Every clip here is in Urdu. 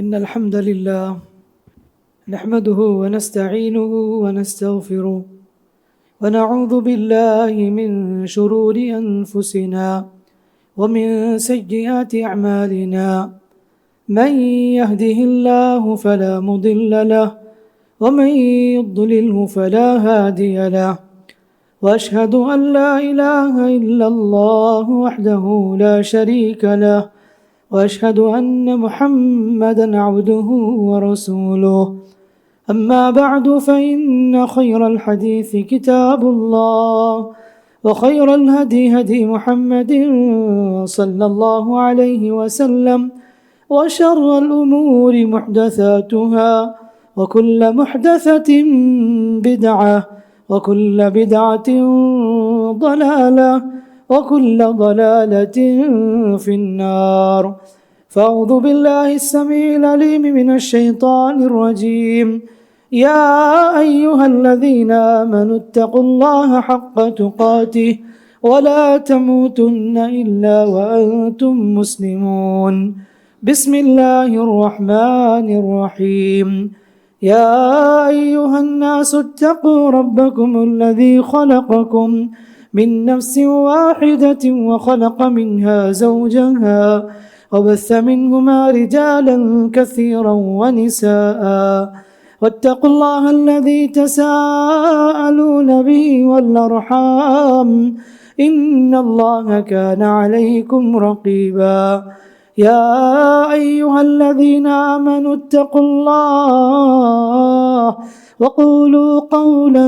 إن الحمد لله نحمده ونستعينه ونستغفره ونعوذ بالله من شرور أنفسنا ومن سيئات أعمالنا من يهده الله فلا مضل له ومن يضلله فلا هادي له وأشهد أن لا إله إلا الله وحده لا شريك له وأشهد أن محمدًا عبده ورسوله أما بعد فإن خير الحديث كتاب الله وخير الهدي هدي محمد صلى الله عليه وسلم وشر الأمور محدثاتها وكل محدثة بدعة وكل بدعة ضلالة وكل ضلالة في النار فأعوذ بالله السميع العليم من الشيطان الرجيم يا أيها الذين آمنوا اتقوا الله حق تقاته ولا تموتن إلا وأنتم مسلمون بسم الله الرحمن الرحيم يا أيها الناس اتقوا ربكم الذي خلقكم من نفس واحدة وخلق منها زوجها وبث منهما رجالا كثيرا ونساء واتقوا الله الذي تساءلون به والأرحام إن الله كان عليكم رقيبا يا أيها الذين آمنوا اتقوا الله وقولوا قولا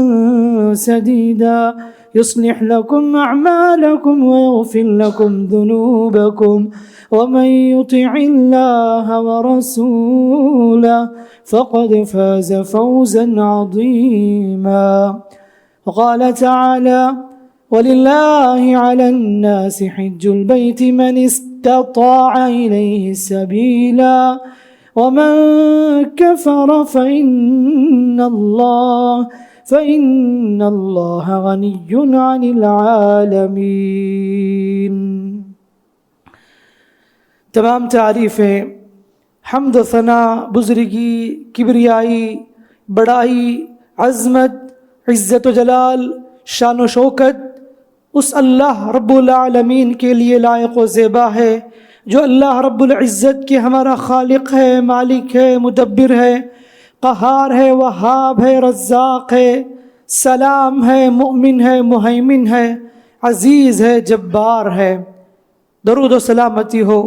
سديدا يصلح لكم أعمالكم ويغفر لكم ذنوبكم ومن يطع الله ورسوله فقد فاز فوزا عظيما وقال تعالى ولله على الناس حج البيت من استطاع إليه سبيلا ومن كفر فإن الله غني عن العالمين. تمام تعریفیں حمد و ثنا، بزرگی، کبریائی، بڑائی، عظمت، عزت و جلال، شان و شوکت اس اللہ رب العالمین کے لیے لائق و زیبا ہے جو اللہ رب العزت کے ہمارا خالق ہے، مالک ہے، مدبر ہے، قہار ہے، وہاب ہے، رزاق ہے، سلام ہے، مؤمن ہے، مہیمن ہے، عزیز ہے، جبار ہے۔ درود و سلامتی ہو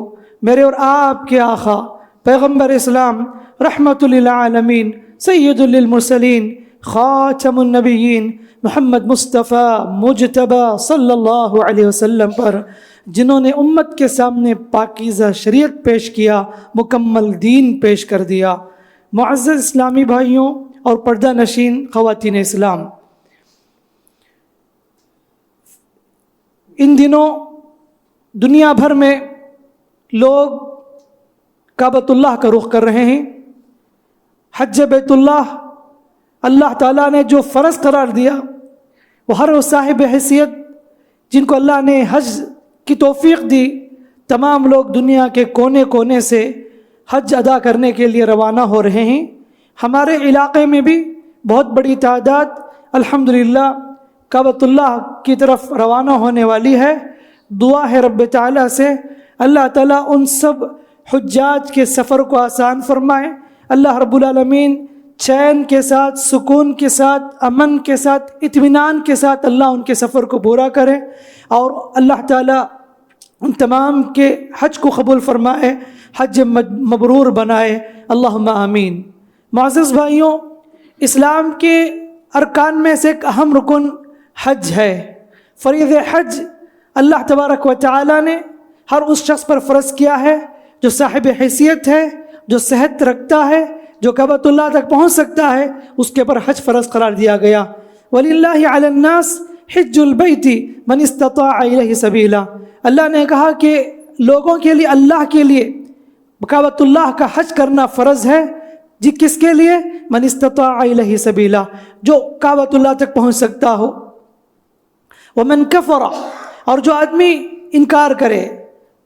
میرے اور آپ کے آقا پیغمبر اسلام رحمت للعالمین سید للمرسلین خاتم النبیین محمد مصطفیٰ مجتبی صلی اللہ علیہ وسلم پر، جنہوں نے امت کے سامنے پاکیزہ شریعت پیش کیا، مکمل دین پیش کر دیا۔ معزز اسلامی بھائیوں اور پردہ نشین خواتین اسلام، ان دنوں دنیا بھر میں لوگ کعبۃ اللہ کا رخ کر رہے ہیں۔ حج بیت اللہ اللہ تعالیٰ نے جو فرض قرار دیا، وہ ہر وہ صاحب حیثیت جن کو اللہ نے حج کی توفیق دی، تمام لوگ دنیا کے کونے کونے سے حج ادا کرنے کے لیے روانہ ہو رہے ہیں۔ ہمارے علاقے میں بھی بہت بڑی تعداد الحمدللہ کعبۃ اللہ کی طرف روانہ ہونے والی ہے۔ دعا ہے رب تعالیٰ سے اللہ تعالیٰ ان سب حجاج کے سفر کو آسان فرمائے، اللہ رب العالمین چین کے ساتھ، سکون کے ساتھ، امن کے ساتھ، اطمینان کے ساتھ اللہ ان کے سفر کو پورا کرے، اور اللہ تعالیٰ ان تمام کے حج کو قبول فرمائے، حج مبرور بنائے، اللہم آمین۔ معزز بھائیوں، اسلام کے ارکان میں سے ایک اہم رکن حج ہے۔ فریض حج اللہ تبارک و تعالی نے ہر اس شخص پر فرض کیا ہے جو صاحب حیثیت ہے، جو صحت رکھتا ہے، جو کعبۃ اللہ تک پہنچ سکتا ہے، اس کے پر حج فرض قرار دیا گیا۔ وَلِلَّهِ عَلَى النَّاسِ حِجُّ الْبَيْتِ مَنِ اسْتَطَاعَ إِلَيْهِ سَبِيلًا، اللہ نے کہا کہ لوگوں کے لیے، اللہ کے لیے کعبۃ اللہ کا حج کرنا فرض ہے۔ جی کس کے لیے؟ من استطاع الیہ سبیلا، جو کعبۃ اللہ تک پہنچ سکتا ہو۔ ومن کفر، اور جو آدمی انکار کرے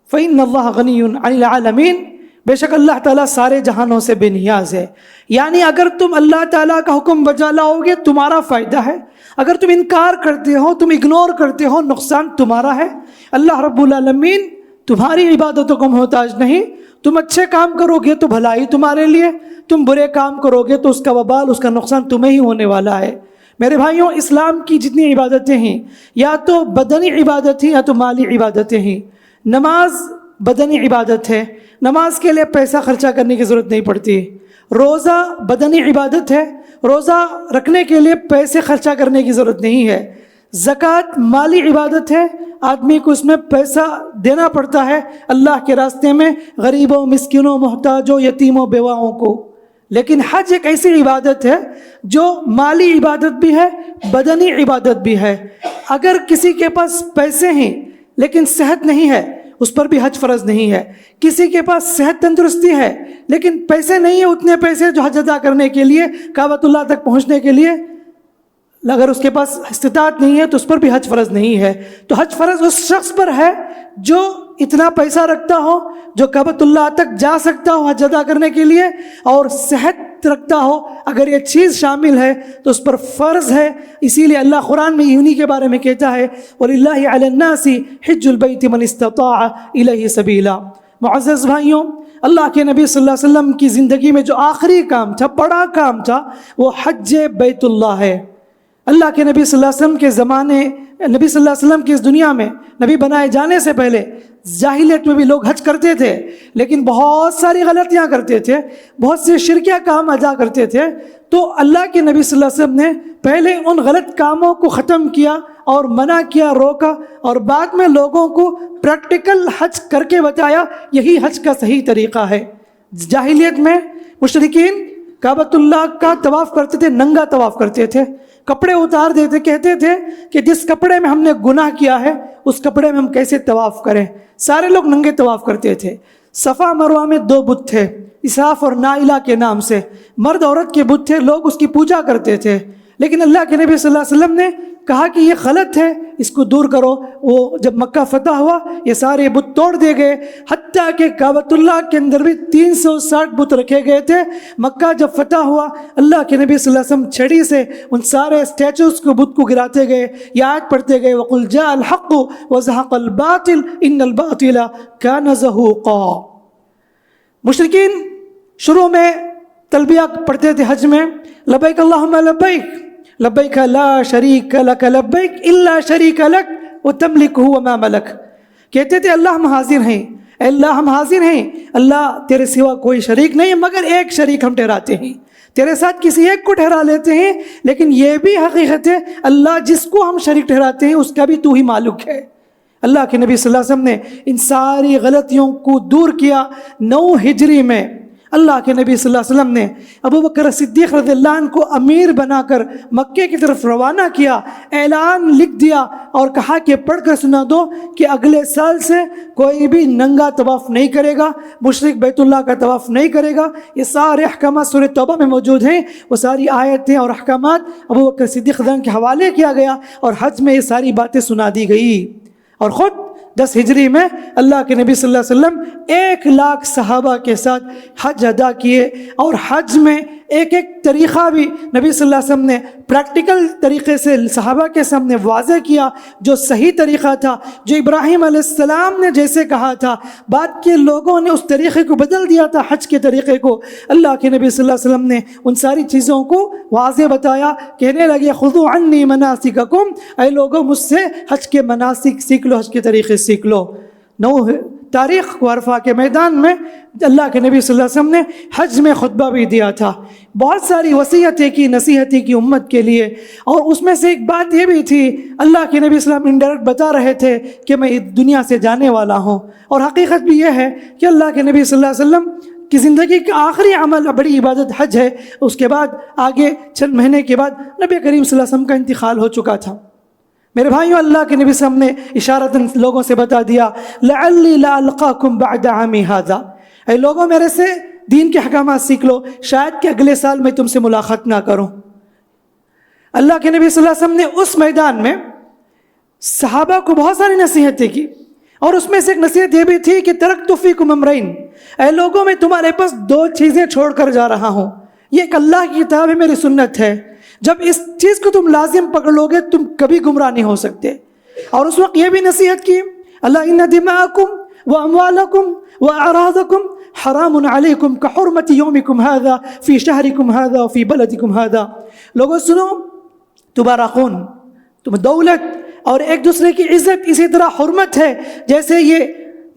فإن اللہ غنی عن العالمین، بے شک اللہ تعالیٰ سارے جہانوں سے بے نیاز ہے. یعنی اگر تم اللہ تعالیٰ کا حکم بجا لاؤ گے تمہارا فائدہ ہے، اگر تم انکار کرتے ہو، تم اگنور کرتے ہو، نقصان تمہارا ہے. اللہ رب العالمین تمہاری عبادتوں کو محتاج نہیں. تم اچھے کام کرو گے تو بھلائی تمہارے لیے، تم برے کام کرو گے تو اس کا وبال، اس کا نقصان تمہیں ہی ہونے والا ہے. میرے بھائیوں، اسلام کی جتنی عبادتیں ہیں یا تو بدنی عبادت ہیں یا تو مالی عبادتیں ہیں. نماز بدنی عبادت ہے، نماز کے لیے پیسہ خرچہ کرنے کی ضرورت نہیں پڑتی. روزہ بدنی عبادت ہے، روزہ رکھنے کے لیے پیسے خرچہ کرنے کی ضرورت نہیں ہے. زکوٰۃ مالی عبادت ہے، آدمی کو اس میں پیسہ دینا پڑتا ہے اللہ کے راستے میں، غریبوں، مسکینوں، محتاجوں، یتیموں، بیواؤں کو. لیکن حج ایک ایسی عبادت ہے جو مالی عبادت بھی ہے، بدنی عبادت بھی ہے. اگر کسی کے پاس پیسے ہیں لیکن صحت نہیں ہے، اس پر بھی حج فرض نہیں ہے. کسی کے پاس صحت تندرستی ہے لیکن پیسے نہیں ہیں اتنے پیسے جو حج ادا کرنے کے لیے، کعبۃ اللہ تک پہنچنے کے لیے، اگر اس کے پاس استطاعت نہیں ہے تو اس پر بھی حج فرض نہیں ہے. تو حج فرض اس شخص پر ہے جو اتنا پیسہ رکھتا ہو، جو کعبۃ اللہ تک جا سکتا ہو حج ادا کرنے کے لیے، اور صحت رکھتا ہو. اگر یہ چیز شامل ہے تو اس پر فرض ہے. اسی لیے اللہ قرآن میں انہی کے بارے میں کہتا ہے وَلِلَّهِ عَلَى النَّاسِ حِجُّ الْبَيْتِ مَنِ اسْتَطَاعَ إِلَيْهِ سَبِيلًا. معزز بھائیوں، اللہ کے نبی صلی اللہ علیہ وسلم کی زندگی میں جو آخری کام تھا، بڑا کام تھا، وہ حج بیت اللہ ہے. اللہ کے نبی صلی اللہ علیہ وسلم کے زمانے، نبی صلی اللہ علیہ وسلم کی اس دنیا میں نبی بنائے جانے سے پہلے جاہلیت میں بھی لوگ حج کرتے تھے لیکن بہت ساری غلطیاں کرتے تھے، بہت سے شرکیہ کام ادا کرتے تھے. تو اللہ کے نبی صلی اللہ علیہ وسلم نے پہلے ان غلط کاموں کو ختم کیا اور منع کیا، روکا، اور بعد میں لوگوں کو پریکٹیکل حج کر کے بتایا یہی حج کا صحیح طریقہ ہے. جاہلیت میں مشرکین کعبۃ اللہ کا طواف کرتے تھے، ننگا طواف کرتے تھے، کپڑے اتار دیتے، کہتے تھے کہ جس کپڑے میں ہم نے گناہ کیا ہے اس کپڑے میں ہم کیسے طواف کریں. سارے لوگ ننگے طواف کرتے تھے. صفا مروہ میں 2 بت تھے، اسراف اور نائلہ کے نام سے، مرد عورت کے بت تھے، لوگ اس کی پوجا کرتے تھے. لیکن اللہ کے نبی صلی اللہ علیہ وسلم نے کہا کہ یہ غلط ہے، اس کو دور کرو. وہ جب مکہ فتح ہوا یہ سارے بت توڑ دیے گئے، حتیٰ کہ کعبۃ اللہ کے اندر بھی 360 بت رکھے گئے تھے. مکہ جب فتح ہوا اللہ کے نبی صلی اللہ علیہ وسلم چھڑی سے ان سارے اسٹیچوز کو، بت کو گراتے گئے، یہ آیت پڑھتے گئے وَقُلْ جَاءَ الْحَقُّ وَزَهَقَ الْبَاطِلُ إِنَّ الْبَاطِلَ كَانَ زَهُوقًا. مشرکین شروع میں تلبیہ پڑھتے تھے حج میں، لبیک اللہم لبیک لبیک لا شریک لک لبیک الا شریک لک وتملکہ وما ملک. کہتے تھے اللہ ہم حاضر ہیں، اے اللہ ہم حاضر ہیں، اللہ تیرے سوا کوئی شریک نہیں مگر ایک شریک ہم ٹھہراتے ہیں، تیرے ساتھ کسی ایک کو ٹھہرا لیتے ہیں، لیکن یہ بھی حقیقت ہے اللہ جس کو ہم شریک ٹھہراتے ہیں اس کا بھی تو ہی مالک ہے. اللہ کے نبی صلی اللہ علیہ وسلم نے ان ساری غلطیوں کو دور کیا. 9 ہجری میں اللہ کے نبی صلی اللہ علیہ وسلم نے ابو بکر صدیق رضی اللہ عنہ کو امیر بنا کر مکے کی طرف روانہ کیا، اعلان لکھ دیا اور کہا کہ پڑھ کر سنا دو کہ اگلے سال سے کوئی بھی ننگا طواف نہیں کرے گا، مشرک بیت اللہ کا طواف نہیں کرے گا. یہ سارے احکامات سورہ توبہ میں موجود ہیں، وہ ساری آیتیں اور احکامات ابو بکر صدیق رضی اللہ عنہ کے حوالے کیا گیا اور حج میں یہ ساری باتیں سنا دی گئی. اور خود 10 ہجری میں اللہ کے نبی صلی اللہ علیہ وسلم 1 لاکھ صحابہ کے ساتھ حج ادا کیے. اور حج میں ایک طریقہ بھی نبی صلی اللہ علیہ وسلم نے پریکٹیکل طریقے سے صحابہ کے سامنے واضح کیا، جو صحیح طریقہ تھا، جو ابراہیم علیہ السلام نے جیسے کہا تھا. بعد کے لوگوں نے اس طریقے کو بدل دیا تھا، حج کے طریقے کو. اللہ کے نبی صلی اللہ علیہ وسلم نے ان ساری چیزوں کو واضح بتایا. کہنے لگے خذوا عنی مناسککم، اے لوگوں مجھ سے حج کے مناسک سیکھ لو، حج کے طریقے سیکھ لو. 9 تاریخ کو عرفہ کے میدان میں اللہ کے نبی صلی اللہ علیہ وسلم نے حج میں خطبہ بھی دیا تھا. بہت ساری وصیتیں کی، نصیحتیں کی امت کے لیے. اور اس میں سے ایک بات یہ بھی تھی، اللہ کے نبی صلی اللہ علیہ وسلم انڈائریکٹ بتا رہے تھے کہ میں دنیا سے جانے والا ہوں. اور حقیقت بھی یہ ہے کہ اللہ کے نبی صلی اللہ علیہ وسلم کی زندگی کا آخری عمل، بڑی عبادت حج ہے. اس کے بعد آگے چند مہینے کے بعد نبی کریم صلی اللہ علیہ وسلم کا انتقال ہو چکا تھا. میرے بھائیوں، اللہ کے نبی صلی اللہ علیہ وسلم نے اشارتاً لوگوں سے بتا دیا لعلی لا القاکم بعد عامی ھذا، اے لوگوں میرے سے دین کے احکامات سیکھ لو، شاید کہ اگلے سال میں تم سے ملاقات نہ کروں. اللہ کے نبی صلی اللہ علیہ وسلم نے اس میدان میں صحابہ کو بہت ساری نصیحتیں کی، اور اس میں سے ایک نصیحت یہ بھی تھی کہ ترکت فیکم امرین، اے لوگوں میں تمہارے پاس دو چیزیں چھوڑ کر جا رہا ہوں، یہ ایک اللہ کی کتاب ہے، میری سنت ہے، جب اس چیز کو تم لازم پکڑ لو گے تم کبھی گمراہ نہیں ہو سکتے۔ اور اس وقت یہ بھی نصیحت کی، اللہ ان دماءکم واموالکم واعراضکم حرام علیکم کحرمت یومکم ھذا فی شہرکم ھذا وفی بلدکم ھذا، لوگوں سنو، تمہارا خون، تم دولت اور ایک دوسرے کی عزت اسی طرح حرمت ہے، جیسے یہ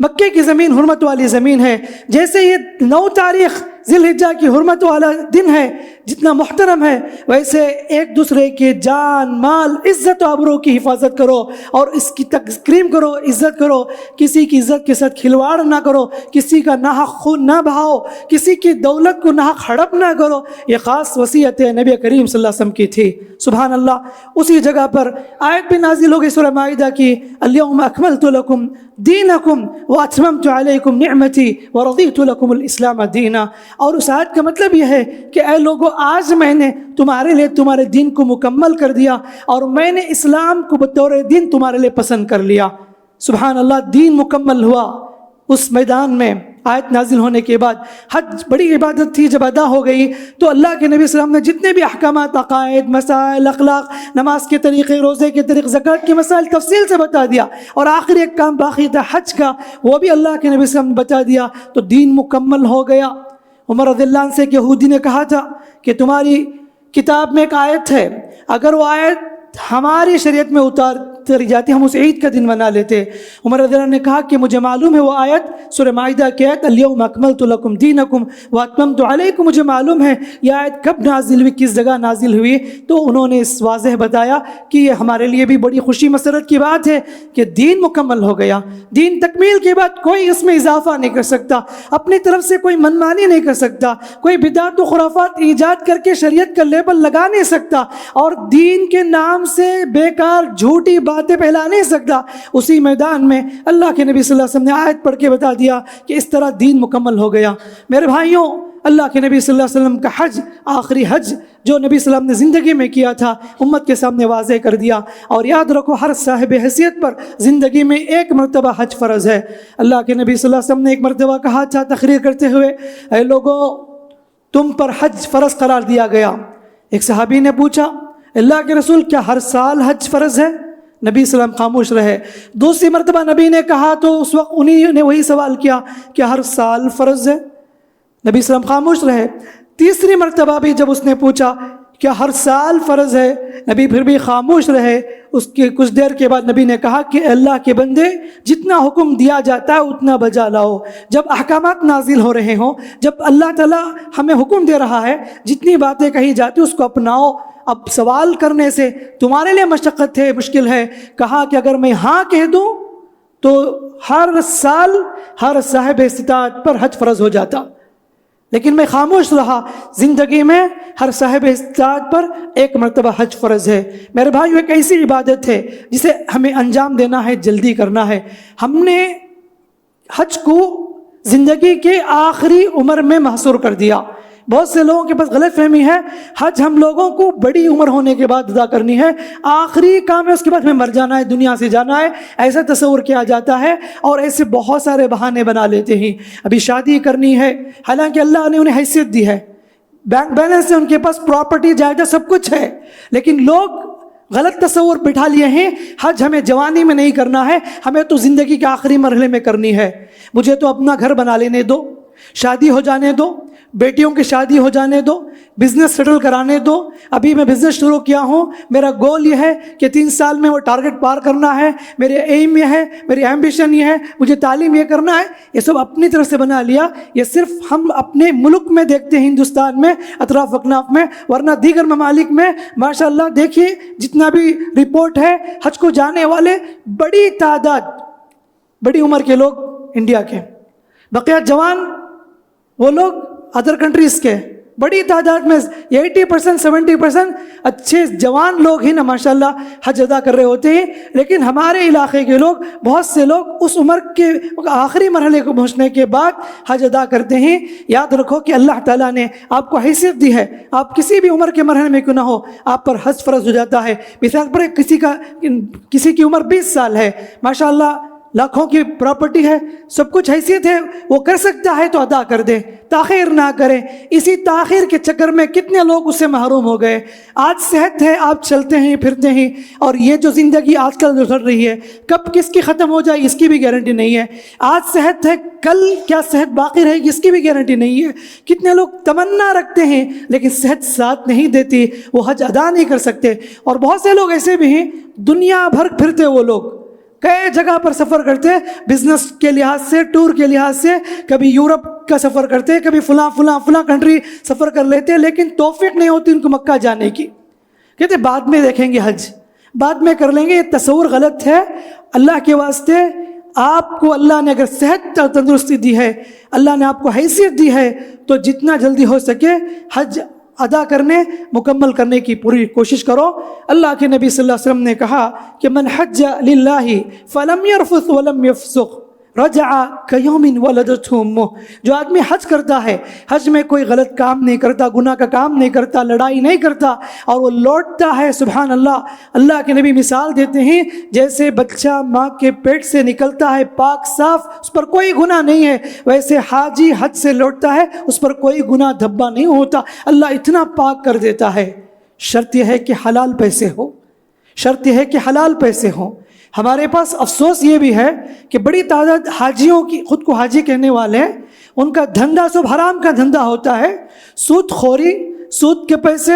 مکے کی زمین حرمت والی زمین ہے، جیسے یہ 9 تاریخ ذی الحجہ کی حرمت والا دن ہے جتنا محترم ہے، ویسے ایک دوسرے کے جان مال عزت و آبرو کی حفاظت کرو اور اس کی تکریم کرو، عزت کرو، کسی کی عزت کے ساتھ کھلواڑ نہ کرو، کسی کا ناحق خون نہ بہاؤ، کسی کی دولت کو ناحق ہڑپ نہ کرو۔ یہ خاص وصیت نبی کریم صلی اللہ علیہ وسلم کی تھی۔ سبحان اللہ، اسی جگہ پر آیت بھی نازل ہو گئی سورہ مائدہ کی، الیوم اکملت لکم دینکم واتممت علیکم نعمتی ورضیت لکم الاسلام دینا، اور اس آیت کا مطلب یہ ہے کہ اے لوگوں، آج میں نے تمہارے لیے تمہارے دین کو مکمل کر دیا اور میں نے اسلام کو بطور دین تمہارے لیے پسند کر لیا۔ سبحان اللہ، دین مکمل ہوا اس میدان میں۔ آیت نازل ہونے کے بعد حج بڑی عبادت تھی، جب ادا ہو گئی تو اللہ کے نبی صلی اللہ علیہ وسلم نے جتنے بھی احکامات، عقائد، مسائل، اخلاق، نماز کے طریقے، روزے کے طریقے، زکوٰۃ کے مسائل تفصیل سے بتا دیا، اور آخری ایک کام باقی تھا حج کا، وہ بھی اللہ کے نبی صلی اللہ علیہ وسلم نے بتا دیا، تو دین مکمل ہو گیا۔ عمر رضی اللہ عنہ سے ایک یہودی نے کہا تھا کہ تمہاری کتاب میں ایک آیت ہے، اگر وہ آیت ہماری شریعت میں اتاری جاتی ہم اسے عید کا دن منا لیتے۔ عمر رضی اللہ عنہ نے کہا کہ مجھے معلوم ہے وہ آیت سورہ مائدہ کی آیت الیوم اکملت لکم دینکم واتممت علیکم، مجھے معلوم ہے یہ آیت کب نازل ہوئی، کس جگہ نازل ہوئی، تو انہوں نے اس واضح بتایا کہ یہ ہمارے لیے بھی بڑی خوشی مسرت کی بات ہے کہ دین مکمل ہو گیا۔ دین تکمیل کے بعد کوئی اس میں اضافہ نہیں کر سکتا، اپنی طرف سے کوئی منمانی نہیں کر سکتا، کوئی بدعت و خرافات ایجاد کر کے شریعت کا لیبل لگا نہیں سکتا، اور دین کے نام سے بیکار جھوٹی باتیں پھیلا نہیں سکتا۔ اسی میدان میں اللہ کے نبی صلی اللہ علیہ وسلم نے آیت پڑھ کے بتا دیا کہ اس طرح دین مکمل ہو گیا۔ میرے بھائیوں، اللہ کے نبی صلی اللہ علیہ وسلم کا حج، آخری حج جو نبی صلی اللہ علیہ وسلم نے زندگی میں کیا تھا، امت کے سامنے واضح کر دیا۔ اور یاد رکھو، ہر صاحب حیثیت پر زندگی میں ایک مرتبہ حج فرض ہے۔ اللہ کے نبی صلی اللہ علیہ وسلم نے ایک مرتبہ کہا تھا تقریر کرتے ہوئے، اے لوگوں، تم پر حج فرض قرار دیا گیا۔ ایک صحابی نے پوچھا، اللہ کے رسول، کیا ہر سال حج فرض ہے؟ نبی صلی اللہ علیہ وسلم خاموش رہے۔ دوسری مرتبہ نبی نے کہا تو اس وقت انہی نے وہی سوال کیا کہ ہر سال فرض ہے؟ نبی صلی اللہ علیہ وسلم خاموش رہے۔ تیسری مرتبہ بھی جب اس نے پوچھا کیا ہر سال فرض ہے، نبی پھر بھی خاموش رہے۔ اس کے کچھ دیر کے بعد نبی نے کہا کہ اللہ کے بندے، جتنا حکم دیا جاتا ہے اتنا بجا لاؤ۔ جب احکامات نازل ہو رہے ہوں، جب اللہ تعالیٰ ہمیں حکم دے رہا ہے، جتنی باتیں کہی جاتی اس کو اپناؤ۔ اب سوال کرنے سے تمہارے لیے مشقت ہے، مشکل ہے۔ کہا کہ اگر میں ہاں کہہ دوں تو ہر سال ہر صاحب استطاعت پر حج فرض ہو جاتا، لیکن میں خاموش رہا۔ زندگی میں ہر صاحب استطاعت پر ایک مرتبہ حج فرض ہے۔ میرے بھائیو، ایک ایسی عبادت ہے جسے ہمیں انجام دینا ہے، جلدی کرنا ہے۔ ہم نے حج کو زندگی کے آخری عمر میں محصور کر دیا۔ بہت سے لوگوں کے پاس غلط فہمی ہے، حج ہم لوگوں کو بڑی عمر ہونے کے بعد ادا کرنی ہے، آخری کام ہے، اس کے بعد ہمیں مر جانا ہے، دنیا سے جانا ہے، ایسا تصور کیا جاتا ہے، اور ایسے بہت سارے بہانے بنا لیتے ہیں۔ ابھی شادی کرنی ہے، حالانکہ اللہ نے انہیں حیثیت دی ہے، بینک بیلنس ہے، ان کے پاس پراپرٹی جائیداد سب کچھ ہے، لیکن لوگ غلط تصور بٹھا لیے ہیں، حج ہمیں جوانی میں نہیں کرنا ہے، ہمیں تو زندگی کے آخری مرحلے میں کرنی ہے۔ مجھے تو اپنا گھر بنا لینے دو، شادی ہو جانے دو، بیٹیوں کی شادی ہو جانے دو، بزنس سیٹل کرانے دو۔ ابھی میں بزنس شروع کیا ہوں، میرا گول یہ ہے کہ 3 سال میں وہ ٹارگٹ پار کرنا ہے، میرے ایم یہ ہے، میری ایمبیشن یہ ہے، مجھے تعلیم یہ کرنا ہے۔ یہ سب اپنی طرف سے بنا لیا، یہ صرف ہم اپنے ملک میں دیکھتے ہیں، ہندوستان میں، اطراف اکناف میں، ورنہ دیگر ممالک میں ماشاءاللہ دیکھیے جتنا بھی رپورٹ ہے، حج کو جانے والے بڑی تعداد، بڑی عمر کے لوگ انڈیا کے، بقیہ جوان وہ لوگ ادر کنٹریز کے، بڑی تعداد میں 80% 70% اچھے جوان لوگ ہی نا ماشاءاللہ حج ادا کر رہے ہوتے ہیں، لیکن ہمارے علاقے کے لوگ، بہت سے لوگ اس عمر کے آخری مرحلے کو پہنچنے کے بعد حج ادا کرتے ہیں۔ یاد رکھو کہ اللہ تعالیٰ نے آپ کو حیثیت دی ہے، آپ کسی بھی عمر کے مرحلے میں کیوں نہ ہو، آپ پر حج فرض ہو جاتا ہے۔ مثال پر کسی کی عمر 20 سال ہے، ماشاءاللہ لاکھوں کی پراپرٹی ہے، سب کچھ حیثیت ہے، وہ کر سکتا ہے تو ادا کر دے، تاخیر نہ کرے۔ اسی تاخیر کے چکر میں کتنے لوگ اس سے محروم ہو گئے۔ آج صحت ہے، آپ چلتے ہیں پھرتے ہیں، اور یہ جو زندگی آج کل گزر رہی ہے کب کس کی ختم ہو جائے اس کی بھی گارنٹی نہیں ہے۔ آج صحت ہے، کل کیا صحت باقی رہے گی اس کی بھی گارنٹی نہیں ہے۔ کتنے لوگ تمنا رکھتے ہیں لیکن صحت ساتھ نہیں دیتی، وہ حج ادا نہیں کر سکتے۔ اور بہت سے لوگ ایسے بھی ہیں، دنیا بھر پھرتے، وہ لوگ کئی جگہ پر سفر کرتے، بزنس کے لحاظ سے، ٹور کے لحاظ سے، کبھی یورپ کا سفر کرتے، کبھی فلاں کنٹری سفر کر لیتے، لیکن توفیق نہیں ہوتی ان کو مکہ جانے کی۔ کہتے بعد میں دیکھیں گے، حج بعد میں کر لیں گے۔ یہ تصور غلط ہے۔ اللہ کے واسطے آپ کو اللہ نے اگر صحت اور تندرستی دی ہے، اللہ نے آپ کو حیثیت دی ہے، تو جتنا جلدی ہو سکے حج ادا کرنے، مکمل کرنے کی پوری کوشش کرو۔ اللہ کے نبی صلی اللہ علیہ وسلم نے کہا کہ من حج للہ فلم یرفث ولم یفسق رجع کیوم ولدتہ امہ، جو آدمی حج کرتا ہے، حج میں کوئی غلط کام نہیں کرتا، گناہ کا کام نہیں کرتا، لڑائی نہیں کرتا، اور وہ لوٹتا ہے، سبحان اللہ، اللہ کے نبی مثال دیتے ہیں جیسے بچہ ماں کے پیٹ سے نکلتا ہے پاک صاف، اس پر کوئی گناہ نہیں ہے، ویسے حاجی حج سے لوٹتا ہے، اس پر کوئی گناہ دھبا نہیں ہوتا، اللہ اتنا پاک کر دیتا ہے۔ شرط یہ ہے کہ حلال پیسے ہو، شرط یہ ہے کہ حلال پیسے ہوں۔ ہمارے پاس افسوس یہ بھی ہے کہ بڑی تعداد حاجیوں کی، خود کو حاجی کہنے والے، ان کا دھندا سب حرام کا دھندا ہوتا ہے، سود خوری، سود کے پیسے،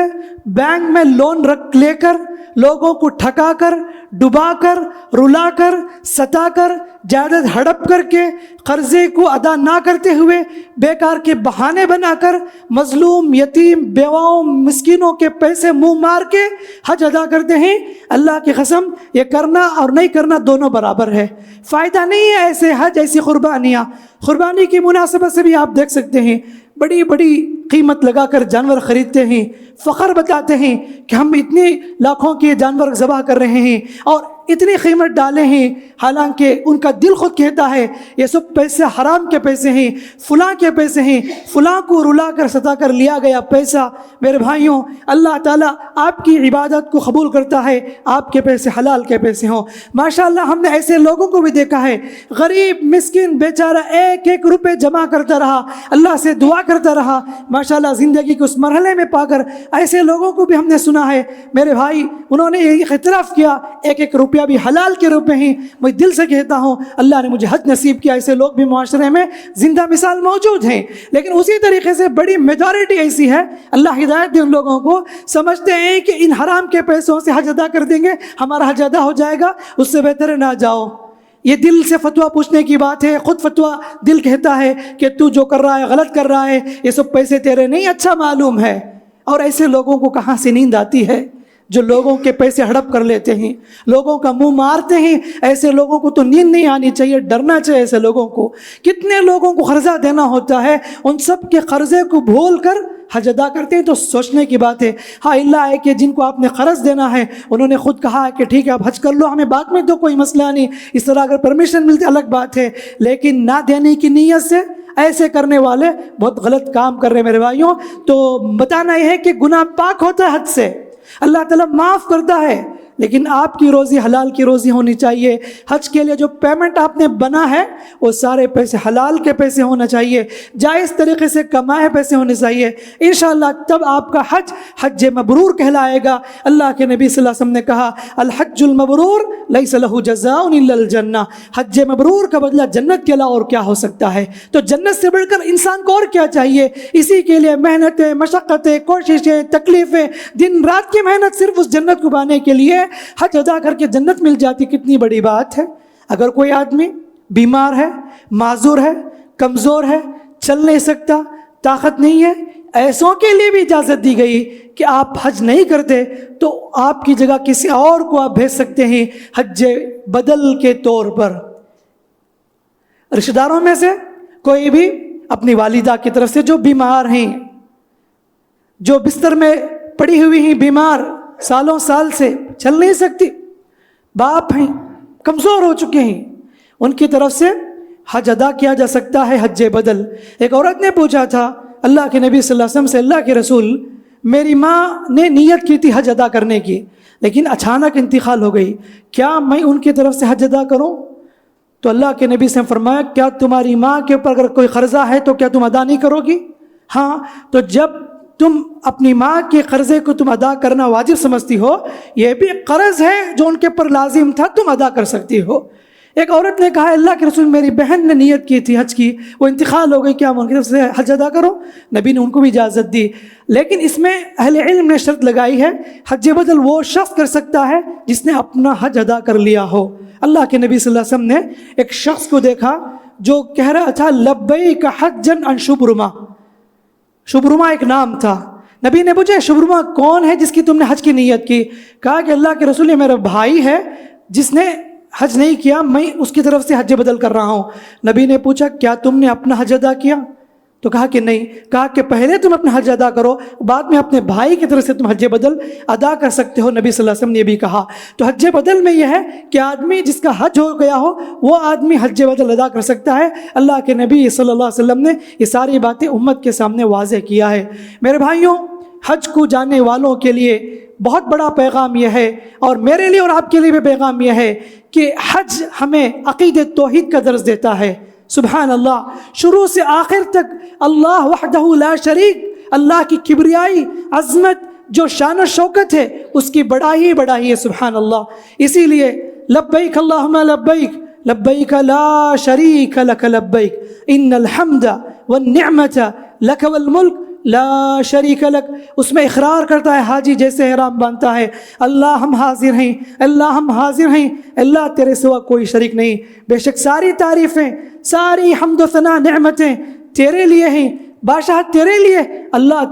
بینک میں لون رکھ لے کر، لوگوں کو ٹھکا کر، ڈبا کر، رلا کر، ستا کر، جائیداد ہڑپ کر کے، قرضے کو ادا نہ کرتے ہوئے، بیکار کے بہانے بنا کر، مظلوم، یتیم، بیواؤں، مسکینوں کے پیسے منہ مار کے حج ادا کرتے ہیں۔ اللہ کی قسم، یہ کرنا اور نہیں کرنا دونوں برابر ہے، فائدہ نہیں ہے ایسے حج، ایسی قربانیاں۔ قربانی کی مناسبت سے بھی آپ دیکھ سکتے ہیں، بڑی بڑی قیمت لگا کر جانور خریدتے ہیں، فخر بتاتے ہیں کہ ہم اتنے لاکھوں کے جانور ذبح کر رہے ہیں اور اتنی قیمت ڈالے ہیں، حالانکہ ان کا دل خود کہتا ہے یہ سب پیسے حرام کے پیسے ہیں، فلاں کے پیسے ہیں، فلاں کو رلا کر ستا کر لیا گیا پیسہ۔ میرے بھائیوں، اللہ تعالیٰ آپ کی عبادت کو قبول کرتا ہے، آپ کے پیسے حلال کے پیسے ہوں۔ ماشاءاللہ ہم نے ایسے لوگوں کو بھی دیکھا ہے، غریب مسکین بیچارہ ایک ایک روپے جمع کرتا رہا، اللہ سے دعا کرتا رہا، ماشاءاللہ زندگی کے اس مرحلے میں پا کر ایسے لوگوں کو بھی ہم نے سنا ہے میرے بھائی، انہوں نے یہ اعتراف کیا ایک ایک روپیہ بھی حلال کے روپے ہیں۔ میں دل سے کہتا ہوں اللہ نے مجھے حج نصیب کیا، ایسے لوگ بھی معاشرے میں زندہ مثال موجود ہیں، لیکن اسی طریقے سے بڑی میجورٹی ایسی ہے، اللہ ہدایت دے ان لوگوں کو، سمجھتے ہیں کہ ان حرام کے پیسوں سے حج ادا کر دیں گے ہمارا حج ادا ہو جائے گا، اس سے بہتر ہے نہ جاؤ۔ یہ دل سے فتویٰ پوچھنے کی بات ہے، خود فتویٰ دل کہتا ہے کہ تو جو کر رہا ہے غلط کر رہا ہے، یہ سب پیسے تیرے نہیں، اچھا معلوم ہے۔ اور ایسے لوگوں کو کہاں سے نیند آتی ہے جو لوگوں کے پیسے ہڑپ کر لیتے ہیں، لوگوں کا منہ مارتے ہیں؟ ایسے لوگوں کو تو نیند نہیں آنی چاہیے، ڈرنا چاہیے ایسے لوگوں کو۔ کتنے لوگوں کو قرضہ دینا ہوتا ہے، ان سب کے قرضے کو بھول کر حج ادا کرتے ہیں، تو سوچنے کی بات ہے۔ ہاں اللہ ہے کہ جن کو آپ نے قرض دینا ہے انہوں نے خود کہا کہ ٹھیک ہے آپ حج کر لو، ہمیں بعد میں تو کوئی مسئلہ نہیں، اس طرح اگر پرمیشن ملتی الگ بات ہے، لیکن نہ دینے کی نیت سے ایسے کرنے والے بہت غلط کام کر رہے ہیں میرے بھائیوں۔ تو بتانا یہ ہے کہ گناہ پاک ہوتا ہے حج سے، اللہ تعالیٰ معاف کرتا ہے، لیکن آپ کی روزی حلال کی روزی ہونی چاہیے۔ حج کے لیے جو پیمنٹ آپ نے بنا ہے وہ سارے پیسے حلال کے پیسے ہونا چاہیے، جائز طریقے سے کمائے پیسے ہونے چاہیے، انشاءاللہ تب آپ کا حج حج مبرور کہلائے گا۔ اللہ کے نبی صلی اللہ علیہ وسلم نے کہا الحج المبرور لیس لہ جزاء الا الجنہ، حج مبرور کا بدلہ جنت کے علاوہ اور کیا ہو سکتا ہے؟ تو جنت سے بڑھ کر انسان کو اور کیا چاہیے؟ اسی کے لیے محنتیں، مشقتیں، کوششیں، تکلیفیں، دن رات کی محنت صرف اس جنت کو پانے کے لیے، حج ادا کر کے جنت مل جاتی، کتنی بڑی بات ہے۔ اگر کوئی آدمی بیمار ہے، معذور ہے، کمزور ہے، چل نہیں سکتا، طاقت نہیں ہے، ایسوں کے لیے بھی اجازت دی گئی کہ آپ حج نہیں کرتے تو آپ کی جگہ کسی اور کو آپ بھیج سکتے ہیں حج بدل کے طور پر۔ رشتہ داروں میں سے کوئی بھی اپنی والدہ کی طرف سے جو بیمار ہیں، جو بستر میں پڑی ہوئی ہیں بیمار سالوں سال سے چل نہیں سکتی، باپ ہیں کمزور ہو چکے ہیں، ان کی طرف سے حج ادا کیا جا سکتا ہے، حج بدل۔ ایک عورت نے پوچھا تھا اللہ کے نبی صلی اللہ علیہ وسلم سے، اللہ کے رسول میری ماں نے نیت کی تھی حج ادا کرنے کی لیکن اچانک انتقال ہو گئی، کیا میں ان کی طرف سے حج ادا کروں؟ تو اللہ کے نبی سے فرمایا کیا تمہاری ماں کے اوپر اگر کوئی قرضہ ہے تو کیا تم ادا نہیں کرو گی؟ ہاں، تو جب تم اپنی ماں کے قرضے کو تم ادا کرنا واجب سمجھتی ہو، یہ بھی قرض ہے جو ان کے پر لازم تھا، تم ادا کر سکتی ہو۔ ایک عورت نے کہا اللہ کے رسول میری بہن نے نیت کی تھی حج کی، وہ انتقال ہو گئی، کیا میں ان کی طرف سے حج ادا کروں؟ نبی نے ان کو بھی اجازت دی، لیکن اس میں اہل علم نے شرط لگائی ہے حج بدل وہ شخص کر سکتا ہے جس نے اپنا حج ادا کر لیا ہو۔ اللہ کے نبی صلی اللہ علیہ وسلم نے ایک شخص کو دیکھا جو کہہ رہا تھا لبیک حجا عن شبرمہ، شبرمہ ایک نام تھا۔ نبی نے پوچھا شبرمہ کون ہے جس کی تم نے حج کی نیت کی؟ کہا کہ اللہ کے رسول یہ میرا بھائی ہے جس نے حج نہیں کیا، میں اس کی طرف سے حج بدل کر رہا ہوں۔ نبی نے پوچھا کیا تم نے اپنا حج ادا کیا؟ تو کہا کہ نہیں۔ کہا کہ پہلے تم اپنا حج ادا کرو، بعد میں اپنے بھائی کی طرف سے تم حج بدل ادا کر سکتے ہو۔ نبی صلی اللہ علیہ وسلم نے یہ بھی کہا۔ تو حج بدل میں یہ ہے کہ آدمی جس کا حج ہو گیا ہو وہ آدمی حج بدل ادا کر سکتا ہے۔ اللہ کے نبی صلی اللہ علیہ وسلم نے یہ ساری باتیں امت کے سامنے واضح کیا ہے۔ میرے بھائیوں، حج کو جانے والوں کے لیے بہت بڑا پیغام یہ ہے، اور میرے لیے اور آپ کے لیے بھی پیغام یہ ہے کہ حج ہمیں عقیدت توحید کا درس دیتا ہے۔ سبحان اللہ، شروع سے آخر تک اللہ وحدہ لا شریک، اللہ کی کبریائی عظمت جو شان و شوکت ہے اس کی بڑائی ہی بڑائی ہے۔ سبحان اللہ، اسی لیے لبیک اللہم لبیک لبیک لا شریک لک لبیک ان الحمد والنعمت لک والملک لا شریک لک۔ اس میں اقرار کرتا ہے حاجی جیسے احرام باندھتا ہے، اللہ ہم حاضر ہیں، اللہ ہم حاضر ہیں، اللہ تیرے سوا کوئی شریک نہیں، بے شک ساری تعریفیں، ساری حمد و ثنا نعمتیں تیرے لیے ہیں، بادشاہت تیرے لیے، اللہ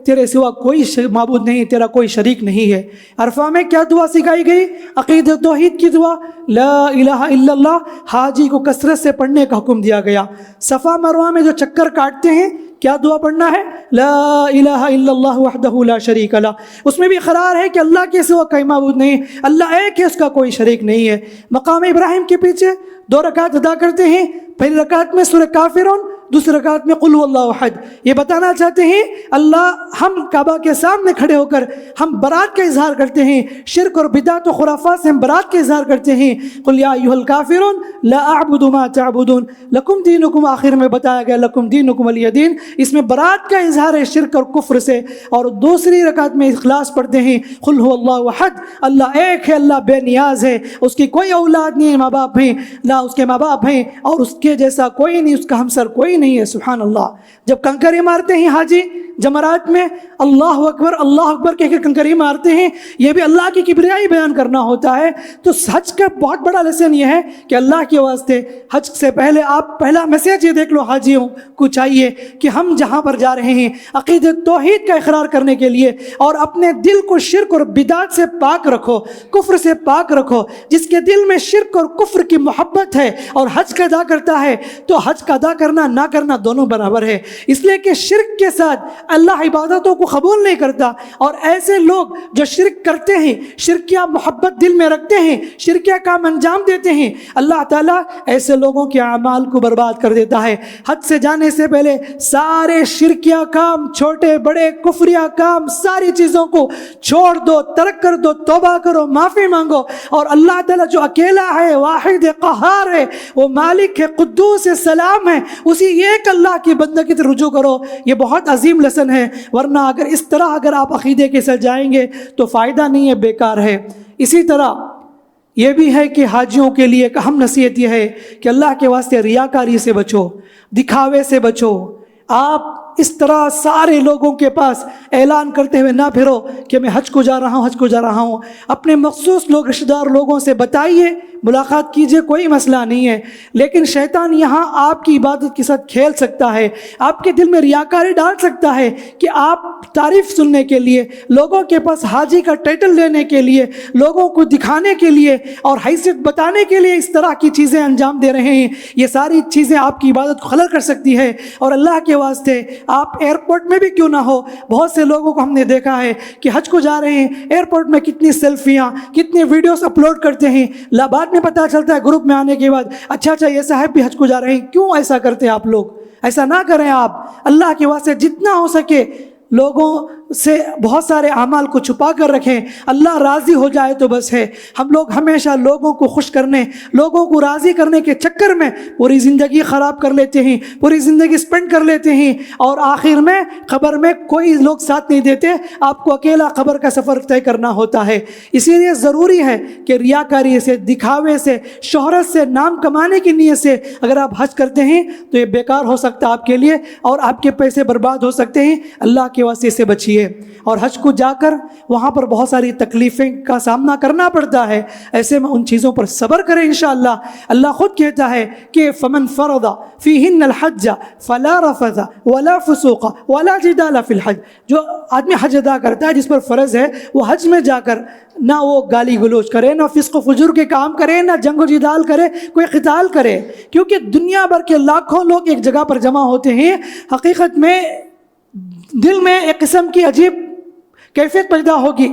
تیرے سوا کوئی معبود نہیں، تیرا کوئی شریک نہیں ہے۔ عرفہ میں کیا دعا سکھائی گئی؟ عقیدت توحید کی دعا، لا الہ الا اللہ، حاجی کو کثرت سے پڑھنے کا حکم دیا گیا۔ صفا مروہ میں جو چکر کاٹتے ہیں کیا دعا پڑھنا ہے؟ لا الہ الا اللہ وحدہ لا شریک لہ۔ اس میں بھی قرار ہے کہ اللہ کے سوا کوئی معبود نہیں، اللہ ایک ہے، اس کا کوئی شریک نہیں ہے۔ مقام ابراہیم کے پیچھے 2 رکعت ادا کرتے ہیں، پہلی رکعت میں سورہ کافرون، دوسری رکعت میں قل هو اللہ احد۔ یہ بتانا چاہتے ہیں اللہ، ہم کعبہ کے سامنے کھڑے ہو کر ہم برات کا اظہار کرتے ہیں، شرک اور بدعت و خرافات سے ہم برات کا اظہار کرتے ہیں۔ قل یا ایھا الکافرون لا اعبد ما تعبدون لکم دینکم، آخر میں بتایا گیا لکم دینکم ولی دین، اس میں برات کا اظہار ہے شرک اور کفر سے۔ اور دوسری رکعت میں اخلاص پڑھتے ہیں، قل هو اللہ احد، اللہ ایک ہے، اللہ بے نیاز ہے، اس کی کوئی اولاد نہیں ہے، ماں باپ ہیں نہ اس کے ماں باپ ہیں، اور اس کے جیسا کوئی نہیں، اس کا ہمسر کوئی نہیں ہے۔ سبحان اللہ، جب کنکری مارتے ہیں حاجی جمرات میں اللہ اکبر کہہ کے کنکری مارتے ہیں، یہ بھی اللہ کی کبریائی بیان کرنا ہوتا ہے۔ تو حج کا بہت بڑا لیسن یہ ہے کہ اللہ کے واسطے حج سے پہلے آپ پہلا میسیج یہ دیکھ لو، حاجیوں کو چاہیے کہ ہم جہاں پر جا رہے ہیں عقیدت توحید کا اقرار کرنے کے لیے، اور اپنے دل کو شرک اور بدعت سے پاک رکھو، کفر سے پاک رکھو۔ جس کے دل میں شرک اور کفر کی محبت ہے اور حج کا ادا کرتا ہے تو حج کا ادا کرنا نہ کرنا دونوں برابر ہے، اس لیے کہ شرک کے ساتھ اللہ عبادتوں کو قبول نہیں کرتا، اور ایسے لوگ جو شرک کرتے ہیں، شرکیہ محبت دل میں رکھتے ہیں، شرکیہ کام انجام دیتے ہیں، اللہ تعالیٰ ایسے لوگوں کے اعمال کو برباد کر دیتا ہے۔ حج سے جانے سے پہلے سارے شرکیہ کام، چھوٹے بڑے کفریہ کام، ساری چیزوں کو چھوڑ دو، ترک کر دو، توبہ کرو، معافی مانگو، اور اللہ تعالیٰ جو اکیلا ہے، واحد قہار ہے، وہ مالک ہے، قدوس ہے، سلام ہے، اسی ایک اللہ کی بندگی کی رجوع کرو۔ یہ بہت عظیم لیسن ہے، ورنہ اس طرح آپ عقیدے کے ساتھ جائیں گے تو فائدہ نہیں ہے، بیکار ہے۔ اسی طرح یہ بھی ہے کہ حاجیوں کے لیے ایک اہم نصیحت یہ ہے کہ اللہ کے واسطے ریاکاری سے بچو، دکھاوے سے بچو۔ آپ اس طرح سارے لوگوں کے پاس اعلان کرتے ہوئے نہ پھرو کہ میں حج کو جا رہا ہوں، حج کو جا رہا ہوں۔ اپنے مخصوص لوگ، رشتہ دار لوگوں سے بتائیے، ملاقات کیجئے، کوئی مسئلہ نہیں ہے، لیکن شیطان یہاں آپ کی عبادت کے ساتھ کھیل سکتا ہے، آپ کے دل میں ریاکاری ڈال سکتا ہے کہ آپ تعریف سننے کے لیے، لوگوں کے پاس حاجی کا ٹائٹل لینے کے لیے، لوگوں کو دکھانے کے لیے اور حیثیت بتانے کے لیے اس طرح کی چیزیں انجام دے رہے ہیں۔ یہ ساری چیزیں آپ کی عبادت کو خلل کر سکتی ہے، اور اللہ کے واسطے آپ ایئرپورٹ میں بھی کیوں نہ ہو، بہت سے لوگوں کو ہم نے دیکھا ہے کہ حج کو جا رہے ہیں، ایئرپورٹ میں کتنی سیلفیاں، کتنی ویڈیوز اپلوڈ کرتے ہیں، بعد میں پتہ چلتا ہے گروپ میں آنے کے بعد اچھا یہ صاحب بھی حج کو جا رہے ہیں۔ کیوں ایسا کرتے ہیں آپ لوگ؟ ایسا نہ کریں آپ، اللہ کے واسطے جتنا ہو سکے لوگوں سے بہت سارے اعمال کو چھپا کر رکھیں، اللہ راضی ہو جائے تو بس ہے۔ ہم لوگ ہمیشہ لوگوں کو خوش کرنے، لوگوں کو راضی کرنے کے چکر میں پوری زندگی خراب کر لیتے ہیں، پوری زندگی سپینڈ کر لیتے ہیں، اور آخر میں قبر میں کوئی لوگ ساتھ نہیں دیتے، آپ کو اکیلا قبر کا سفر طے کرنا ہوتا ہے۔ اسی لیے ضروری ہے کہ ریاکاری سے، دکھاوے سے، شہرت سے، نام کمانے کی نیت سے اگر آپ حج کرتے ہیں تو یہ بیکار ہو سکتا ہے آپ کے لیے، اور آپ کے پیسے برباد ہو سکتے ہیں۔ اللہ کے واسطے سے بچیے۔ اور حج کو جا کر وہاں پر بہت ساری تکلیفیں کا سامنا کرنا پڑتا ہے، ایسے میں ان چیزوں پر صبر کریں انشاءاللہ۔ اللہ خود کہتا ہے کہ فمن فرض فیہن الحج فلا رفث ولا فسوق ولا جدال فی الحج، جو آدمی حج ادا کرتا ہے، جس پر فرض ہے، وہ حج میں جا کر نہ وہ گالی گلوچ کرے، نہ فسق و فجور کے کام کرے، نہ جنگ و جدال کرے، کوئی قتال کرے، کیونکہ دنیا بھر کے لاکھوں لوگ ایک جگہ پر جمع ہوتے ہیں۔ حقیقت میں دل میں ایک قسم کی عجیب کیفیت پیدا ہوگی،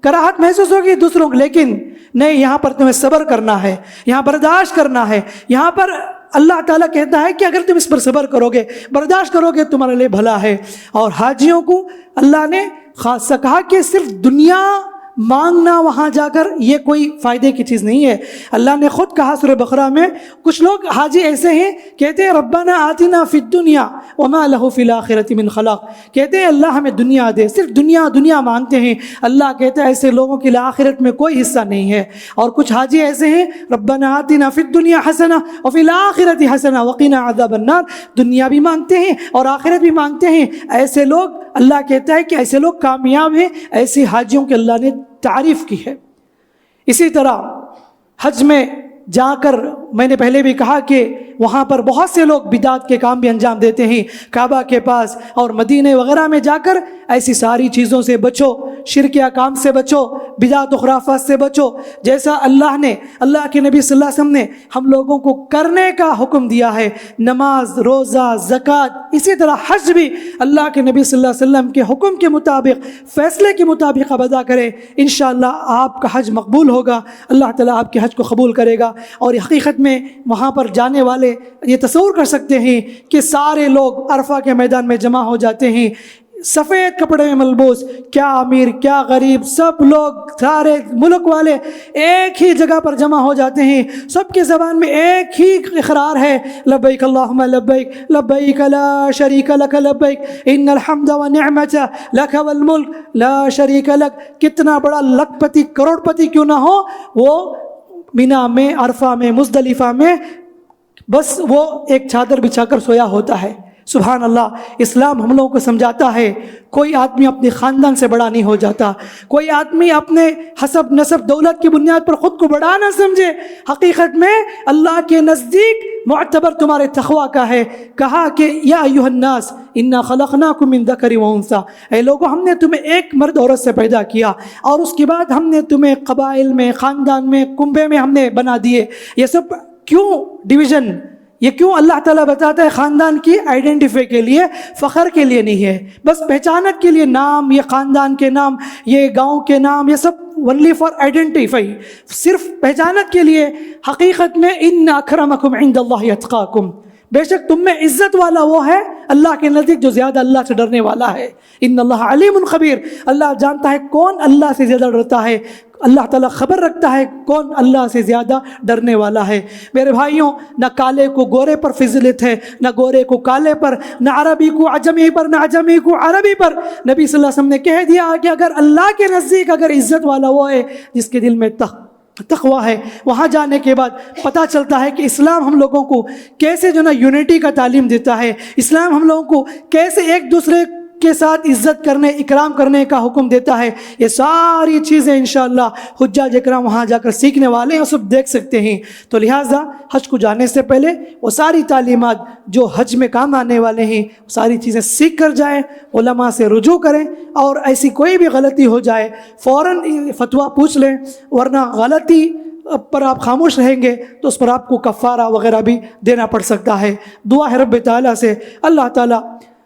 کراہت محسوس ہوگی دوسروں کو، لیکن نہیں، یہاں پر تمہیں صبر کرنا ہے، یہاں برداشت کرنا ہے۔ یہاں پر اللہ تعالیٰ کہتا ہے کہ اگر تم اس پر صبر کرو گے، برداشت کرو گے، تمہارے لیے بھلا ہے۔ اور حاجیوں کو اللہ نے خاصہ کہا کہ صرف دنیا مانگنا وہاں جا کر یہ کوئی فائدے کی چیز نہیں ہے۔ اللہ نے خود کہا سورہ بقرہ میں، کچھ لوگ حاجی ایسے ہیں کہتے ہیں ربنا آتنا فی الدنیا وما لہ فی الآخرۃ من خلاق، کہتے ہیں اللہ ہمیں دنیا دے، صرف دنیا دنیا مانگتے ہیں۔ اللہ کہتا ہے ایسے لوگوں کے لیے آخرت میں کوئی حصہ نہیں ہے۔ اور کچھ حاجی ایسے ہیں ربنا آتنا فی الدنیا حسنہ وفی الآخرۃ حسنہ وقنا عذاب النار، دنیا بھی مانگتے ہیں اور آخرت بھی مانگتے ہیں۔ ایسے لوگ، اللہ کہتا ہے کہ ایسے لوگ کامیاب ہیں، ایسے حاجیوں کے اللہ نے تعریف کی ہے۔ اسی طرح حج میں جا کر میں نے پہلے بھی کہا کہ وہاں پر بہت سے لوگ بدعت کے کام بھی انجام دیتے ہیں۔ کعبہ کے پاس اور مدینے وغیرہ میں جا کر ایسی ساری چیزوں سے بچو، شرکیہ کام سے بچو، بدعت و خرافات سے بچو، جیسا اللہ کے نبی صلی اللہ علیہ وسلم نے ہم لوگوں کو کرنے کا حکم دیا ہے، نماز، روزہ، زکوٰۃ۔ اسی طرح حج بھی اللہ کے نبی صلی اللہ علیہ وسلم کے حکم کے مطابق، فیصلے کے مطابق آپ ادا کریں، انشاءاللہ آپ کا حج مقبول ہوگا، اللہ تعالیٰ آپ کے حج کو قبول کرے گا۔ اور حقیقت میں وہاں پر جانے والے یہ تصور کر سکتے ہیں کہ سارے لوگ عرفہ کے میدان میں جمع ہو جاتے ہیں، سفید کپڑے میں ملبوس، کیا امیر کیا غریب، سب لوگ، سارے ملک والے ایک ہی جگہ پر جمع ہو جاتے ہیں، سب کی زبان میں ایک ہی اقرار ہے، لبیک اللہم لبیک لبیک لا شریک لک لبیک ان الحمد والنعمت لک والملک لا شریک لک۔ کتنا بڑا لکھ پتی، کروڑ پتی کیوں نہ ہو، وہ مینا میں، عرفہ میں، مزدلفہ میں بس وہ ایک چادر بچھا کر سویا ہوتا ہے۔ سبحان اللہ، اسلام ہم لوگوں کو سمجھاتا ہے کوئی آدمی اپنے خاندان سے بڑا نہیں ہو جاتا، کوئی آدمی اپنے حسب نسب دولت کی بنیاد پر خود کو بڑا نہ سمجھے۔ حقیقت میں اللہ کے نزدیک معتبر تمہارے تقویٰ کا ہے۔ کہا کہ یا ایھا الناس انا خلقناکم من ذکر و انثی، اے لوگوں ہم نے تمہیں ایک مرد عورت سے پیدا کیا، اور اس کے بعد ہم نے تمہیں قبائل میں، خاندان میں، کنبے میں ہم نے بنا دیے۔ یہ سب کیوں ڈویژن، یہ کیوں اللہ تعالیٰ بتاتا ہے؟ خاندان کی آئیڈینٹیفائی کے لیے، فخر کے لیے نہیں ہے، بس پہچانت کے لیے نام، یہ خاندان کے نام، یہ گاؤں کے نام، یہ سب only فار آئیڈینٹیفائی، صرف پہچانت کے لیے۔ حقیقت میں ان اکرمکم عند اللہ اتقاکم، بے شک تم میں عزت والا وہ ہے اللہ کے نزدیک جو زیادہ اللہ سے ڈرنے والا ہے۔ ان اللہ علیم خبیر، اللہ جانتا ہے کون اللہ سے زیادہ ڈرتا ہے، اللہ تعالیٰ خبر رکھتا ہے کون اللہ سے زیادہ ڈرنے والا ہے۔ میرے بھائیوں، نہ کالے کو گورے پر فضیلت ہے، نہ گورے کو کالے پر، نہ عربی کو عجمی پر، نہ عجمی کو عربی پر۔ نبی صلی اللہ علیہ وسلم نے کہہ دیا کہ اگر اللہ کے نزدیک اگر عزت والا وہ ہے جس کے دل میں تقویٰ ہے، وہاں جانے کے بعد پتہ چلتا ہے کہ اسلام ہم لوگوں کو کیسے جو نا یونٹی کا تعلیم دیتا ہے، اسلام ہم لوگوں کو کیسے ایک دوسرے کے ساتھ عزت کرنے، اکرام کرنے کا حکم دیتا ہے۔ یہ ساری چیزیں انشاءاللہ حجاج اکرام وہاں جا کر سیکھنے والے ہیں، سب دیکھ سکتے ہیں۔ تو لہٰذا حج کو جانے سے پہلے وہ ساری تعلیمات جو حج میں کام آنے والے ہیں، وہ ساری چیزیں سیکھ کر جائیں، علماء سے رجوع کریں، اور ایسی کوئی بھی غلطی ہو جائے فوراً فتویٰ پوچھ لیں، ورنہ غلطی پر آپ خاموش رہیں گے تو اس پر آپ کو کفارہ وغیرہ بھی دینا پڑ سکتا ہے۔ دعا ہے رب تعالیٰ سے اللہ تعالیٰ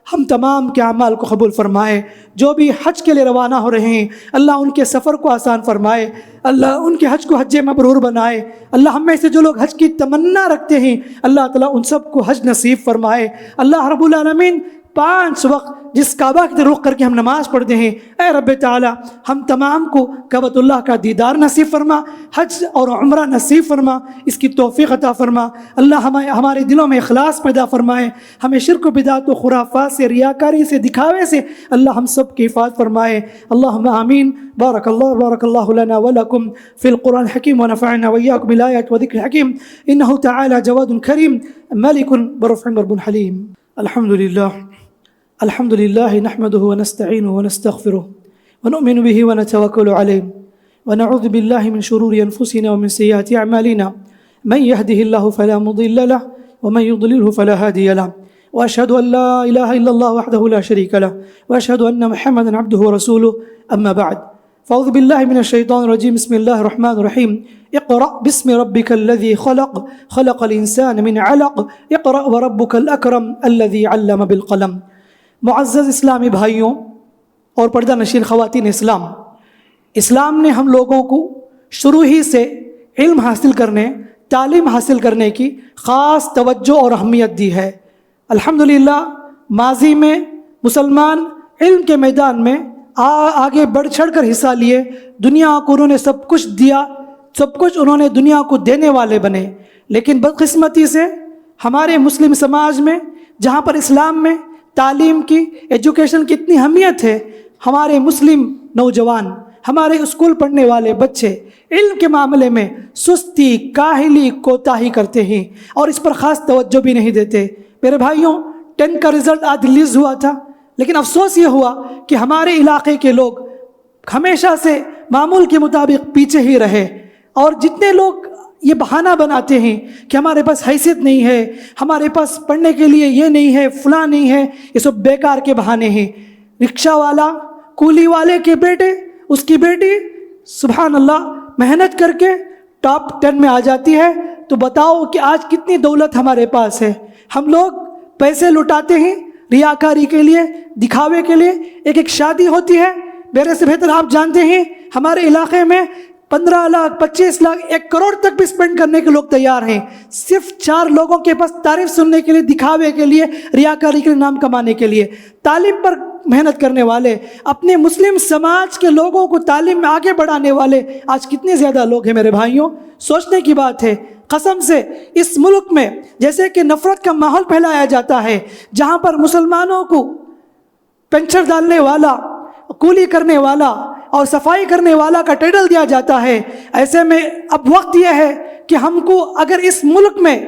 ہم تمام کے اعمال کو قبول فرمائے. جو بھی حج کے لیے روانہ ہو رہے ہیں اللہ ان کے سفر کو آسان فرمائے, اللہ ان کے حج کو حج مبرور بنائے. اللہ ہم میں سے جو لوگ حج کی تمنا رکھتے ہیں اللہ تعالیٰ ان سب کو حج نصیب فرمائے. اللہ رب العالمین 5 وقت جس کعبہ کی طرف رخ کر کے ہم نماز پڑھتے ہیں, اے رب تعالیٰ ہم تمام کو کعبۃ اللہ کا دیدار نصیب فرما, حج اور عمرہ نصیب فرما, اس کی توفیق عطا فرما. اللہ ہمارے دلوں میں اخلاص پیدا فرمائے, ہمیں شرک و بدعت و خرافات سے, ریاکاری سے, دکھاوے سے اللہ ہم سب کی حفاظت فرمائے. اللہم آمین. بارک اللہ لنا ولکم فی القرآن الحکیم ونفعنا وإیاکم بالآیات وذکر الحکیم. انہ تعالی جواد کریم ملک برفع رب حلیم. الحمد لله نحمده ونستعينه ونستغفره ونؤمن به ونتوكل عليه ونعوذ بالله من شرور أنفسنا ومن سيئات أعمالنا. من يهده الله فلا مضل له ومن يضلله فلا هادي له, وأشهد أن لا إله إلا الله وحده لا شريك له, وأشهد أن محمدا عبده ورسوله. أما بعد, فأعوذ بالله من الشيطان الرجيم. بسم الله الرحمن الرحيم. اقرأ باسم ربك الذي خلق الإنسان من علق. اقرأ وربك الأكرم الذي علم بالقلم. معزز اسلامی بھائیوں اور پردہ نشین خواتین اسلام نے ہم لوگوں کو شروع ہی سے علم حاصل کرنے, تعلیم حاصل کرنے کی خاص توجہ اور اہمیت دی ہے. الحمدللہ ماضی میں مسلمان علم کے میدان میں آگے بڑھ چڑھ کر حصہ لیے, دنیا کو انہوں نے سب کچھ دیا, سب کچھ انہوں نے دنیا کو دینے والے بنے. لیکن بدقسمتی سے ہمارے مسلم سماج میں جہاں پر اسلام میں تعلیم کی, ایجوکیشن کی اتنی اہمیت ہے, ہمارے مسلم نوجوان, ہمارے اسکول پڑھنے والے بچے علم کے معاملے میں سستی, کاہلی, کوتاہی کرتے ہیں اور اس پر خاص توجہ بھی نہیں دیتے. میرے بھائیوں 10 کا رزلٹ آج ریلیز ہوا تھا, لیکن افسوس یہ ہوا کہ ہمارے علاقے کے لوگ ہمیشہ سے معمول کے مطابق پیچھے ہی رہے. اور جتنے لوگ یہ بہانہ بناتے ہیں کہ ہمارے پاس حیثیت نہیں ہے, ہمارے پاس پڑھنے کے لیے یہ نہیں ہے, فلاں نہیں ہے, یہ سب بیکار کے بہانے ہیں. رکشہ والا, کولی والے کے بیٹے, اس کی بیٹی سبحان اللہ محنت کر کے ٹاپ 10 میں آ جاتی ہے, تو بتاؤ کہ آج کتنی دولت ہمارے پاس ہے. ہم لوگ پیسے لٹاتے ہیں ریاکاری کے لیے, دکھاوے کے لیے. ایک شادی ہوتی ہے, میرے سے بہتر آپ جانتے ہیں ہمارے علاقے میں 15 لاکھ 25 لاکھ 1 کروڑ تک بھی سپینڈ کرنے کے لوگ تیار ہیں, صرف 4 لوگوں کے پاس تعریف سننے کے لیے, دکھاوے کے لیے, ریاکاری کے لیے, نام کمانے کے لیے. تعلیم پر محنت کرنے والے, اپنے مسلم سماج کے لوگوں کو تعلیم میں آگے بڑھانے والے آج کتنے زیادہ لوگ ہیں میرے بھائیوں. سوچنے کی بات ہے. قسم سے اس ملک میں جیسے کہ نفرت کا ماحول پھیلایا جاتا ہے, جہاں پر مسلمانوں کو پینچر ڈالنے والا, کولی کرنے والا اور صفائی کرنے والا کا ٹائٹل دیا جاتا ہے. ایسے میں اب وقت یہ ہے کہ ہم کو اگر اس ملک میں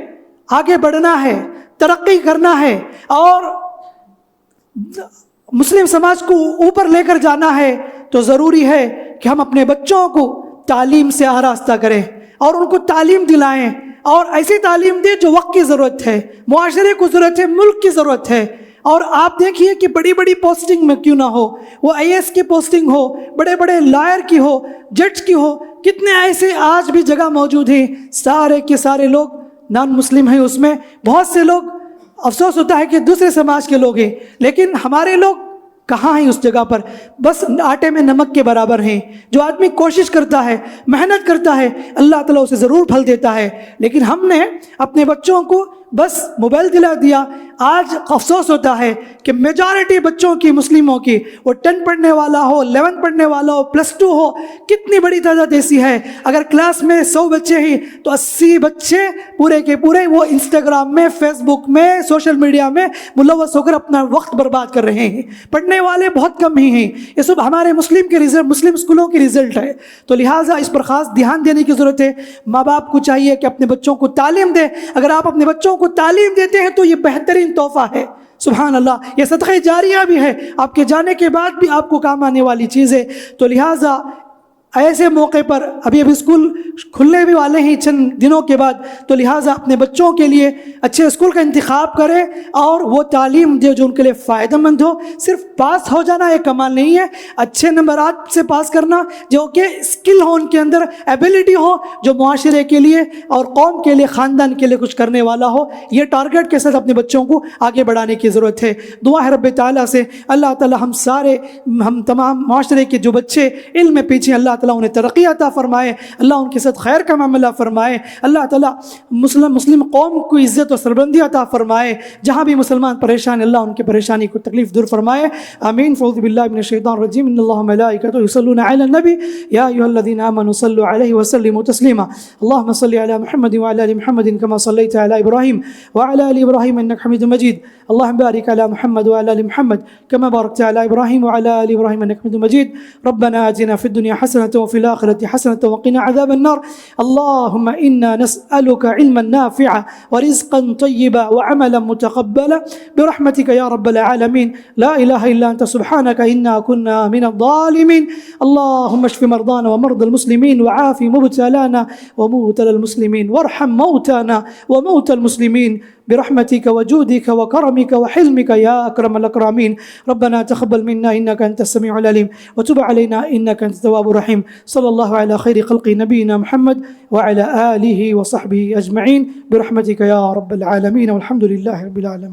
آگے بڑھنا ہے, ترقی کرنا ہے اور مسلم سماج کو اوپر لے کر جانا ہے, تو ضروری ہے کہ ہم اپنے بچوں کو تعلیم سے آراستہ کریں اور ان کو تعلیم دلائیں, اور ایسی تعلیم دیں جو وقت کی ضرورت ہے, معاشرے کو ضرورت ہے, ملک کی ضرورت ہے. اور آپ دیکھیے کہ بڑی بڑی پوسٹنگ میں کیوں نہ ہو, وہ IAS کی پوسٹنگ ہو, بڑے بڑے لائر کی ہو, جج کی ہو, کتنے ایسے آج بھی جگہ موجود ہیں. سارے کے سارے لوگ نان مسلم ہیں, اس میں بہت سے لوگ افسوس ہوتا ہے کہ دوسرے سماج کے لوگ ہیں, لیکن ہمارے لوگ کہاں ہیں اس جگہ پر؟ بس آٹے میں نمک کے برابر ہیں. جو آدمی کوشش کرتا ہے, محنت کرتا ہے, اللہ تعالیٰ اسے ضرور پھل دیتا ہے. لیکن ہم نے اپنے بچوں کو بس موبائل دلا دیا. آج افسوس ہوتا ہے کہ میجارٹی بچوں کی, مسلموں کی, وہ 10 پڑھنے والا ہو, 11 پڑھنے والا ہو, +2 ہو, کتنی بڑی تعداد ایسی ہے. اگر کلاس میں 100 بچے ہیں تو 80 بچے پورے کے پورے وہ انسٹاگرام میں, فیس بک میں, سوشل میڈیا میں ملوث ہو کر اپنا وقت برباد کر رہے ہیں. پڑھنے والے بہت کم ہی ہیں. یہ سب ہمارے مسلم اسکولوں کی رزلٹ ہے. تو لہٰذا اس پر خاص دھیان دینے کی ضرورت ہے. ماں باپ کو چاہیے کہ اپنے بچوں کو تعلیم دیں. اگر آپ اپنے بچوں کو تعلیم دیتے ہیں تو یہ بہترین تحفہ ہے. سبحان اللہ, یہ صدقہ جاریہ بھی ہے, آپ کے جانے کے بعد بھی آپ کو کام آنے والی چیز ہے. تو لہٰذا ایسے موقع پر ابھی اسکول کھلنے بھی والے ہیں چند دنوں کے بعد، تو لہٰذا اپنے بچوں کے لیے اچھے اسکول کا انتخاب کریں اور وہ تعلیم دے جو ان کے لیے فائدہ مند ہو۔ صرف پاس ہو جانا ایک کمال نہیں ہے، اچھے نمبرات سے پاس کرنا، جو کہ اسکل ہو ان کے اندر، ایبیلٹی ہو جو معاشرے کے لیے اور قوم کے لیے، خاندان کے لیے کچھ کرنے والا ہو۔ یہ ٹارگٹ کے ساتھ اپنے بچوں کو آگے بڑھانے کی ضرورت ہے۔ دعا ہے رب تعالیٰ سے اللہ تعالیٰ ہم تمام معاشرے کے جو بچے علم میں پیچھے، اللہ تعالیٰ انہیں ترقی عطا فرمائے، اللہ ان کے ساتھ خیر کا معاملہ فرمائے، اللہ تعالیٰ مسلم قوم کو عزت و سربلندی عطا فرمائے، جہاں بھی مسلمان پریشان اللہ ان کی پریشانی کو تکلیف دور فرمائے، آمین۔ فاعوذ باللہ من الشیطان الرجیم، ان اللہ ملائکۃ یصلون علی النبی یا ایھا الذین آمنوا صلوا علیہ وسلموا تسلیما، اللهم صل علی محمد وعلى ال محمد كما صليت على ابراہیم وعلى ال ابراہیم انک حمید مجید، اللهم بارک علی محمد وعلى ال محمد كما باركت على ابراہیم وعلى ال ابراہیم انک حمید مجید، ربنا آتنا في الدنيا حسنة وفي الآخرة حسنة وقنا عذاب النار، اللهم إنا نسألك علما نافعا ورزقا طيبا وعملا متقبلا برحمتك يا رب العالمين، لا إله إلا أنت سبحانك إنا كنا من الظالمين، اللهم اشف مرضانا ومرضى المسلمين وعاف مبتلانا ومبتلى المسلمين وارحم موتانا وموتى المسلمين برحمتك وجودك وكرمك وحلمك يا أكرم الأكرمين، ربنا تقبل منا إنك أنت السميع العليم وتب علينا إنك أنت التواب الرحيم، صلى الله على خير خلق نبينا محمد وعلى آله وصحبه أجمعين برحمتك يا رب العالمين، والحمد لله رب العالمين.